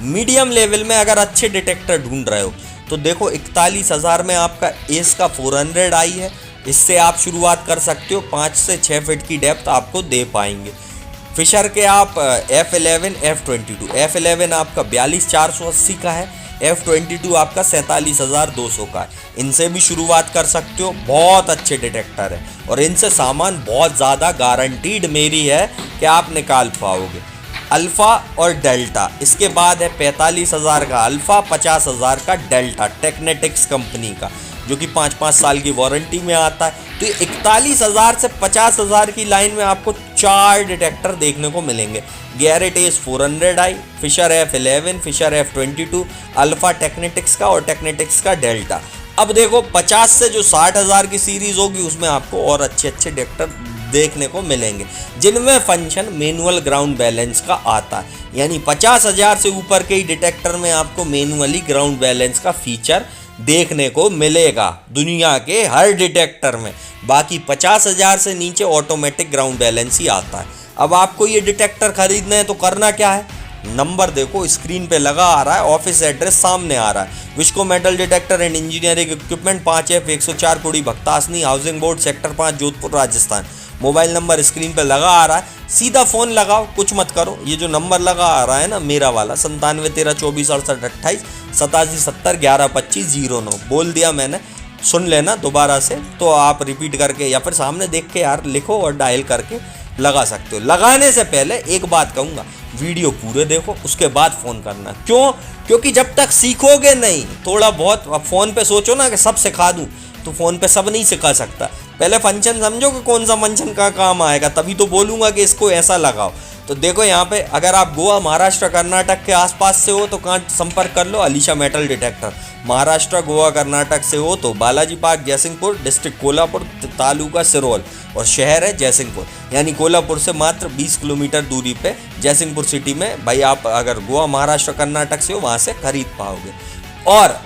मीडियम लेवल में अगर अच्छे डिटेक्टर ढूंढ रहे हो तो देखो 41,000 में आपका ACE का 400i है, इससे आप शुरुआत कर सकते हो। 5 से 6 फीट की डेप्थ आपको दे पाएंगे। फिशर के आप F11 F22, F11 आपका 42,480 का है, F22 आपका 47,200 का है। इनसे भी शुरुआत कर सकते हो, बहुत अच्छे डिटेक्टर है और इनसे सामान बहुत ज़्यादा गारंटीड मेरी है कि आप निकाल पाओगे। अल्फ़ा और डेल्टा, इसके बाद है 45,000 का अल्फ़ा, 50,000 का डेल्टा, टेक्नेटिक्स कंपनी का, जो कि 5-5 साल की वारंटी में आता है। तो 41,000 से 50,000 की लाइन में आपको 4 डिटेक्टर देखने को मिलेंगे। Garrett S 400i, Fisher F11, Fisher F22, alpha Teknetics का और टेक्नेटिक्स का डेल्टा। अब देखो 50 से जो 60,000 की सीरीज़ होगी उसमें आपको और अच्छे अच्छे डिटेक्टर देखने को मिलेंगे, जिनमें फंक्शन मैनुअल ग्राउंड बैलेंस का आता है। यानी 50,000 से ऊपर के ही डिटेक्टर में आपको मैनुअली ग्राउंड बैलेंस का फीचर देखने को मिलेगा दुनिया के हर डिटेक्टर में। बाकी 50,000 से नीचे ऑटोमेटिक ग्राउंड बैलेंस ही आता है। अब आपको ये डिटेक्टर खरीदना है तो करना क्या है, नंबर देखो स्क्रीन पे लगा आ रहा है, ऑफिस एड्रेस सामने आ रहा है। Visco metal detector and engineering equipment 5F104 Kudi Bhaktasani, housing board, sector 5, Jodhpur, Rajasthan. Mobile number screen पे लगा आ रहा है, सीधा फ़ोन लगाओ, कुछ मत करो। ये जो नंबर लगा आ रहा है ना मेरा वाला 9713246828 8770112509, बोल दिया मैंने, सुन लेना दोबारा से, तो आप रिपीट करके या फिर सामने देख के यार लिखो और डायल करके लगा सकते हो। लगाने से पहले एक बात कहूँगा, वीडियो पूरे देखो उसके बाद फ़ोन करना। क्यों? क्योंकि जब तक सीखोगे नहीं, थोड़ा बहुत अब फ़ोन पे सोचो ना कि सब सिखा दूँ, तो फ़ोन पे सब नहीं सिखा सकता। पहले फंक्शन समझो कि कौन सा फंक्शन का काम आएगा, तभी तो बोलूँगा कि इसको ऐसा लगाओ। तो देखो यहाँ पे अगर आप गोवा, महाराष्ट्र, कर्नाटक के आसपास से हो तो कहाँ संपर्क कर लो, अलीशा मेटल डिटेक्टर। महाराष्ट्र, गोवा, कर्नाटक से हो तो बालाजी पार्क, जयसिंहपुर, डिस्ट्रिक्ट कोल्हापुर, तालुका सिरोल और शहर है जयसिंहपुर। यानी कोल्हापुर से मात्र 20 किलोमीटर दूरी पे जयसिंहपुर सिटी में भाई आप अगर गोवा, महाराष्ट्र, कर्नाटक से हो वहाँ से खरीद पाओगे। और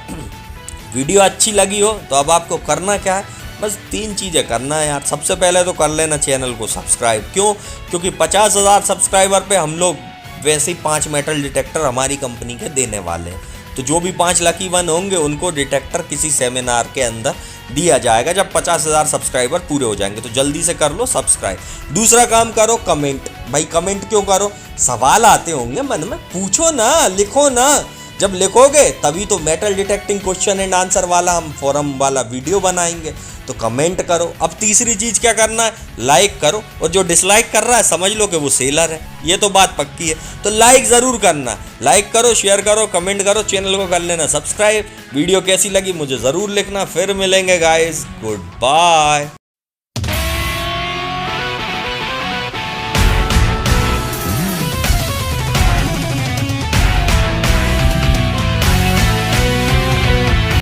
वीडियो अच्छी लगी हो तो अब आपको करना क्या है, बस 3 चीज़ें करना है यार। सबसे पहले तो कर लेना चैनल को सब्सक्राइब। क्यों? क्योंकि 50,000 सब्सक्राइबर पे हम लोग वैसे ही 5 मेटल डिटेक्टर हमारी कंपनी के देने वाले हैं। तो जो भी 5 लकी वन होंगे उनको डिटेक्टर किसी सेमिनार के अंदर दिया जाएगा जब 50,000 सब्सक्राइबर पूरे हो जाएंगे। तो जल्दी से कर लो सब्सक्राइब। दूसरा काम करो, कमेंट। भाई कमेंट क्यों करो, सवाल आते होंगे मन में, पूछो ना, लिखो ना। जब लिखोगे तभी तो metal detecting question and answer वाला हम फोरम वाला वीडियो बनाएंगे। तो कमेंट करो। अब तीसरी चीज़ क्या करना है, लाइक करो। और जो डिसलाइक कर रहा है समझ लो कि वो सेलर है, ये तो बात पक्की है। तो लाइक ज़रूर करना, लाइक करो, शेयर करो, कमेंट करो, चैनल को कर लेना सब्सक्राइब। वीडियो कैसी लगी मुझे ज़रूर लिखना। फिर मिलेंगे गाइस, गुड बाय।